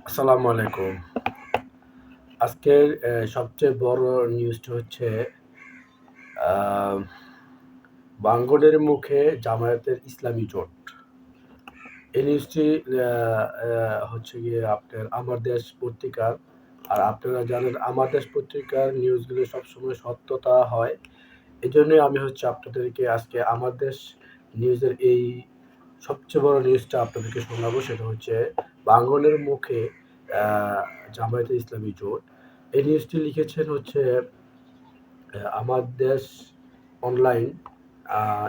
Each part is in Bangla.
আসসালামু আলাইকুম। আজকের সবচেয়ে বড় নিউজটা হচ্ছে আহ, বাঙ্গনের মুখে জামায়াতের ইসলামী জোট। এই নিউজটি হচ্ছে গিয়ে আপনার আমার দেশ পত্রিকার। আর আপনারা জানেন আমার দেশ পত্রিকার নিউজগুলো সবসময় সত্যতা হয়। এই জন্যই আমি হচ্ছে আপনাদেরকে আজকে আমার দেশ নিউজের এই সবচেয়ে বড় নিউজটা আপনাদেরকে শোনাবো। সেটা হচ্ছে বাঙ্গনের মুখে জামায়াতে ইসলামী জোট। এই নিউজটি লিখেছেন হচ্ছে আমার দেশ অনলাইন।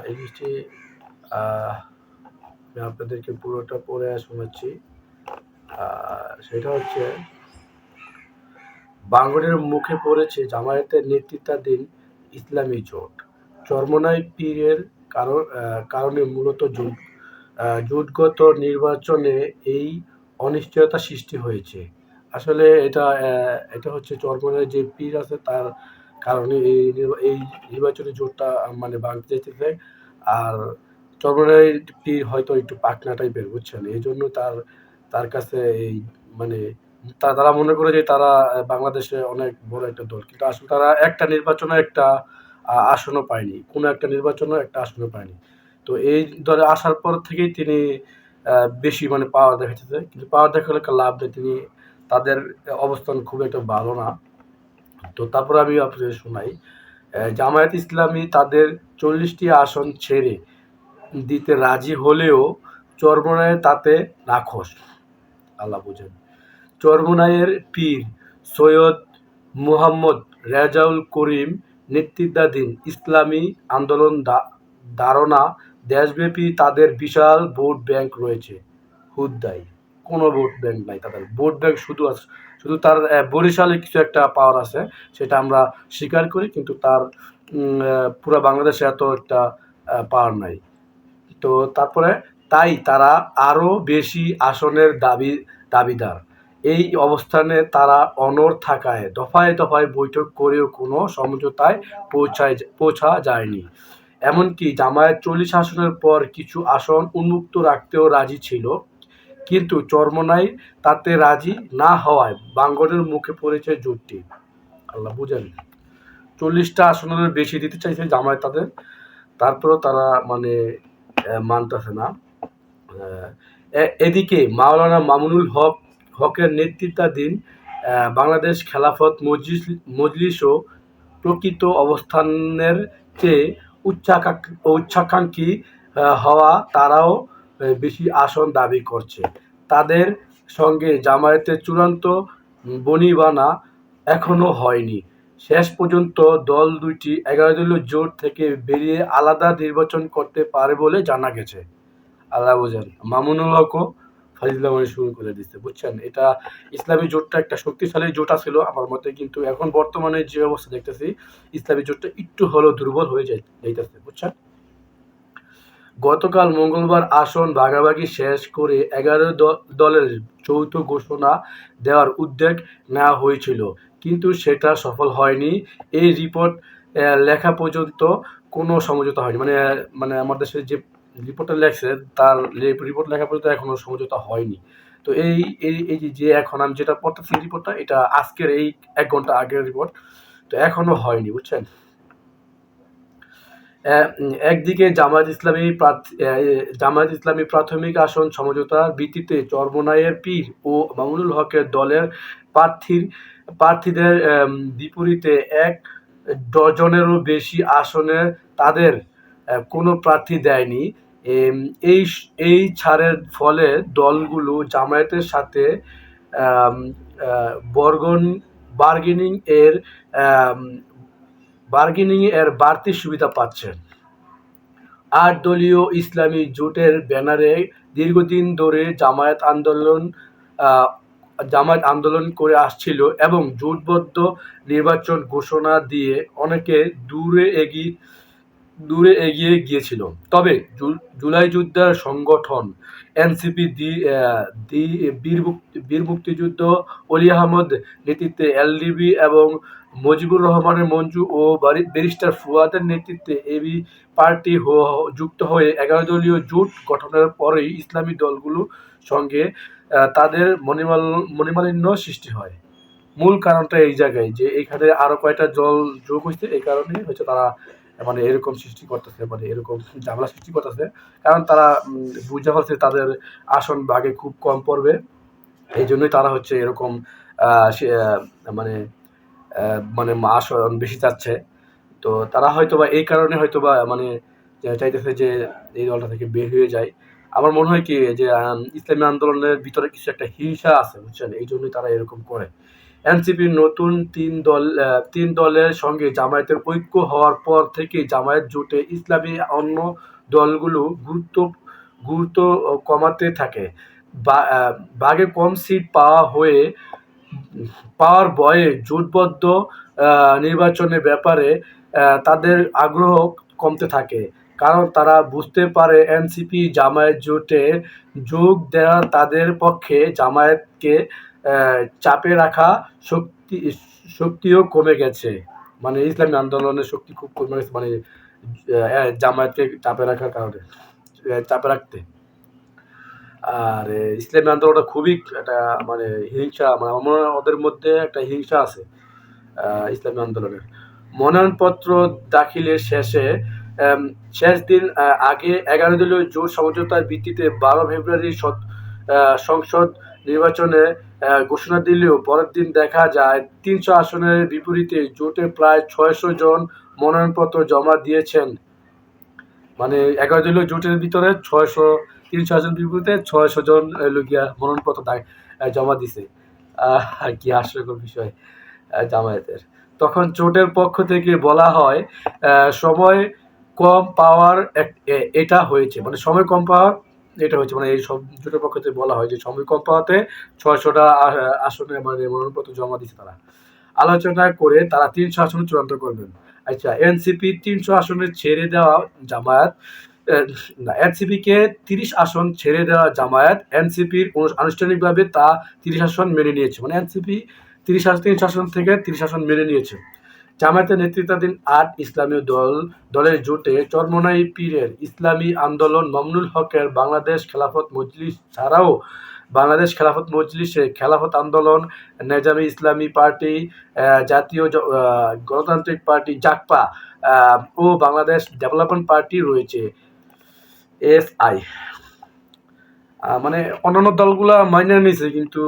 এই নিউজটি আমি আপনাদেরকে পুরোটা পড়ে শোনাচ্ছি। সেটা হচ্ছে বাঙ্গনের মুখে পড়েছে জামায়াতের নেতৃত্বাধীন ইসলামী জোট। চরমোনাই পীরের কারণে মূলত জোটগত নির্বাচনে এই অনিশ্চয়তা সৃষ্টি হয়েছে। আসলে এটা হচ্ছে চরমোনাই যে পীর আছে তার কারণে এই নির্বাচনী জোটটা মানে ভাঙতে চাইতেছে। আর চরমোনাই পীর হয়তো একটু পাকনা টাইপের, বুঝছেন? এই জন্য তার তার কাছে এই মানে তারা মনে করে যে তারা বাংলাদেশে অনেক বড় একটা দল, কিন্তু আসলে তারা একটা নির্বাচনে একটা আসনও পায়নি, কোনো একটা নির্বাচনে একটা আসনও পায়নি। তো এই দলে আসার পর থেকেই তিনি বেশি মানে পাওয়ার দেখাচ্ছে, কিন্তু পাওয়ার দেখালে একটা লাভ নেই। তিনি তাদের অবস্থান খুব একটা ভালো না। তো তারপরে আমি আপনাদের শোনাই। জামায়াত ইসলামী তাদের 40টি আসন ছেড়ে দিতে রাজি হলেও চরমোনাই তাতে নাখোশ। আল্লাহ বুঝেন। চরমোনাইয়ের পীর সৈয়দ মুহাম্মদ রেজাউল করিম নেতৃত্বাধীন ইসলামী আন্দোলন ধারণা দেশব্যাপী তাদের বিশাল ভোট ব্যাংক রয়েছে। হুদ্দাই কোনো ভোট ব্যাংক নাই, তাদের ভোট ব্যাংক শুধু আছে, শুধু তার বরিশালে কিছু একটা পাওয়ার আছে, সেটা আমরা স্বীকার করি, কিন্তু তার পুরো বাংলাদেশে এত একটা পাওয়ার নাই। তো তারপরে তাই তারা আরো বেশি আসনের দাবিদার। এই অবস্থানে তারা অনড় থাকায় দফায় দফায় বৈঠক করেও কোনো সমঝোতায় পৌঁছা যায়নি। এমনকি জামায়াত 40 আসনের পর কিছু আসন উন্মুক্ত রাখতেও রাজি ছিল, কিন্তু চরমোনাই তাতে রাজি না হওয়ায় বাঙ্গনের মুখে পড়েছে জোটটি। আল্লাহ বুঝেন। 40টা আসনের বেশি দিতে চাইছে জামায়াত তাদের, তারপরেও তারা মানে মানতেছে না। এদিকে মাওলানা মামুনুল হকের নেতৃত্বাধীন বাংলাদেশ খেলাফত মজলিসও প্রকৃত অবস্থানের চেয়ে উচ্চাকাঙ্ক্ষী হওয়া তারাও বেশি আসন দাবি করছে। তাদের সঙ্গে জামায়াতের চূড়ান্ত বনিবনা এখনো হয়নি। শেষ পর্যন্ত দল দুইটি 11 দলীয় জোট থেকে বেরিয়ে আলাদা নির্বাচন করতে পারে বলে জানা গেছে। আল্লাহ বোঝেন। মামুনুল হকও ফাজিলামো শুরু করে দিচ্ছে, বুঝছেন? এটা ইসলামী জোটটা একটা শক্তিশালী জোট ছিল আমার মতে, কিন্তু এখন বর্তমানে যে অবস্থা দেখতেছি ইসলামী জোটটা একটু হলেও দুর্বল হয়ে যাইতেছে, বুঝছেন? গতকাল মঙ্গলবার আসন ভাগাভাগি শেষ করে 11 দলের যৌথ ঘোষণা দেওয়ার উদ্যোগ নেওয়া হয়েছিল, কিন্তু সেটা সফল হয়নি। এই রিপোর্ট লেখা পর্যন্ত কোনো সমঝোতা হয়নি। মানে মানে আমার দেশের যে রিপোর্টটা লেখছে তার রিপোর্ট লেখা পর্যন্ত এখনো সমঝোতা হয়নি। তো এই এই এই যে এখন আমি যেটা পড়তেছি রিপোর্টটা, এটা আজকের এই 1 ঘন্টা আগের রিপোর্ট। তো এখনো হয়নি, বুঝছেন? একদিকে জামায়াত ইসলামী প্রাথমিক আসন সমঝোতার ভিত্তিতে চরমোনাইয়ের পীর ও মামুনুল হকের দলের প্রার্থীদের বিপরীতে 1 ডজনেরও বেশি আসনে তাদের কোনো প্রার্থী দেয়নি। এই এই ছাড়ের ফলে দলগুলো জামায়াতের সাথে আম, আহ, বর্গন বার্গেনিং এর আম, বার্গেনিং এর বাড়তি সুবিধা পাচ্ছে। 8 দলীয় ইসলামী জোটের ব্যানারে দীর্ঘদিন ধরে আহ, জামায়াত আন্দোলন করে আসছিল এবং জোটবদ্ধ নির্বাচন ঘোষণা দিয়ে অনেকে দূরে দূরে এগিয়ে গিয়েছিল। তবে জুলাই যুদ্ধের সংগঠন এনসিপি বীর মুক্তিযুদ্ধ অলি আহমদ নেতৃত্বে এলডিপি এবং মুজিবুর রহমানের মঞ্জু ও ব্যারিস্টার ফুয়াদের নেতৃত্বে এবি পার্টি যুক্ত হয়ে 11 দলীয় জোট গঠনের পরেই ইসলামী দলগুলোর সঙ্গে তাদের মনোমালিন্য সৃষ্টি হয়। মূল কারণটা এই জায়গায় যে এখানে আরো কয়টা দল যোগ হয়েছে, এই কারণেই হচ্ছে তারা মানে এরকম সৃষ্টি করতেছে, মানে এরকম ঝামেলা সৃষ্টি করতেছে। কারণ তারা বুঝতে পারছে তাদের আসন ভাগে খুব কম পড়বে, এই জন্যই তারা হচ্ছে এরকম মানে মানে আসন বেশি চাচ্ছে। তো তারা হয়তোবা এই কারণে হয়তোবা মানে চাইতেছে যে এই দলটা থেকে বের হয়ে যায়। আমার মনে হয় কি যে ইসলামী আন্দোলনের ভিতরে কিছু একটা হিংসা আছে, বুঝছেন, এই জন্যই তারা এরকম করে। এনসিপির নতুন তিন দলের সঙ্গে জামায়াতের ঐক্য হওয়ার পর থেকে জামায়াত জোটে ইসলামী অন্য দলগুলো গুরুত্ব কমাতে থাকে। ভাগে কম সিট পাওয়ার ভয়ে জোটবদ্ধ নির্বাচনের ব্যাপারে তাদের আগ্রহ কমতে থাকে। কারণ তারা বুঝতে পারে এনসিপি জামায়াত জোটে যোগ দেওয়া তাদের পক্ষে জামায়াতকে চাপে রাখা শক্তিও কমে গেছে। মানে ইসলামী আন্দোলনের শক্তি খুব কমে গেছে, মানে জামায়াতকে চাপে রাখার কারণে, চাপে রাখতে। আর ইসলামী আন্দোলনটা খুবই একটা মানে হিংসা, মানে আমার মনে হয় ওদের মধ্যে একটা হিংসা আছে ইসলামী আন্দোলনের। মনোনয়নপত্র দাখিলের শেষ দিন আগে 11 দলীয় জোট সমঝোতার ভিত্তিতে 12 ফেব্রুয়ারি সংসদ নির্বাচনে ঘোষণা দিলেও পরের দিন দেখা যায় 300 আসনের বিপরীতে জোটে প্রায় 600 জন মনোনয়নপত্র জমা দিয়েছেন। মানে 11 দলীয় জোটের ভিতরে 300 আসনের বিপরীতে 600 জন লোকিয়া মনোনয়নপত্র জমা দিছে। কি হাস্যকর বিষয় জামায়াতের। তখন জোটের পক্ষ থেকে বলা হয় সময় কম পাওয়ার এটা হয়েছে, মানে সময় কম পাওয়ার এটা হয়েছে, মানে এই সব জোটের পক্ষ থেকে বলা হয় যে সময় কম পাওয়াতে 600টা আসনে মানে মনোনয়নপত্র জমা দিচ্ছে তারা। আলোচনা করে তারা 300 আসন চূড়ান্ত করবেন। আচ্ছা, এনসিপি 300 আসনে ছেড়ে দেওয়া জামায়াত এনসিপিকে 30 আসন ছেড়ে দেওয়া জামায়াত এনসিপির আনুষ্ঠানিকভাবে তা 30 আসন মেনে নিয়েছে। মানে এনসিপি 30 আসন থেকে 30 আসন মেনে নিয়েছে। জামায়াতের নেতৃত্বাধীন 8 ইসলামী দলের জোটে চরমোনাই পীরের ইসলামী আন্দোলন, মামুনুল হকের বাংলাদেশ খেলাফত মজলিস ছাড়াও বাংলাদেশ খেলাফত মজলিসে খেলাফত আন্দোলন, নেজামী ইসলামী পার্টি, জাতীয় গণতান্ত্রিক পার্টি জাকপা ও বাংলাদেশ ডেভেলপমেন্ট পার্টি রয়েছে এসআই। মানে অন্যান্য দলগুলা মাইনে নিছে, কিন্তু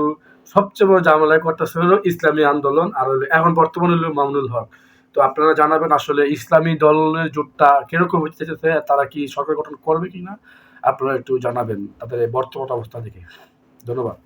সবচেয়ে বড় ঝামেলায় করতেছে হলো ইসলামী আন্দোলন আর এখন বর্তমানে হলো মামুনুল হক। তো আপনারা জানাবেন আসলে ইসলামী দলের জোটটা কিরকম হচ্ছে, তারা কি সরকার গঠন করবে কিনা, আপনারা একটু জানাবেন তাদের বর্তমান অবস্থা দেখে। ধন্যবাদ।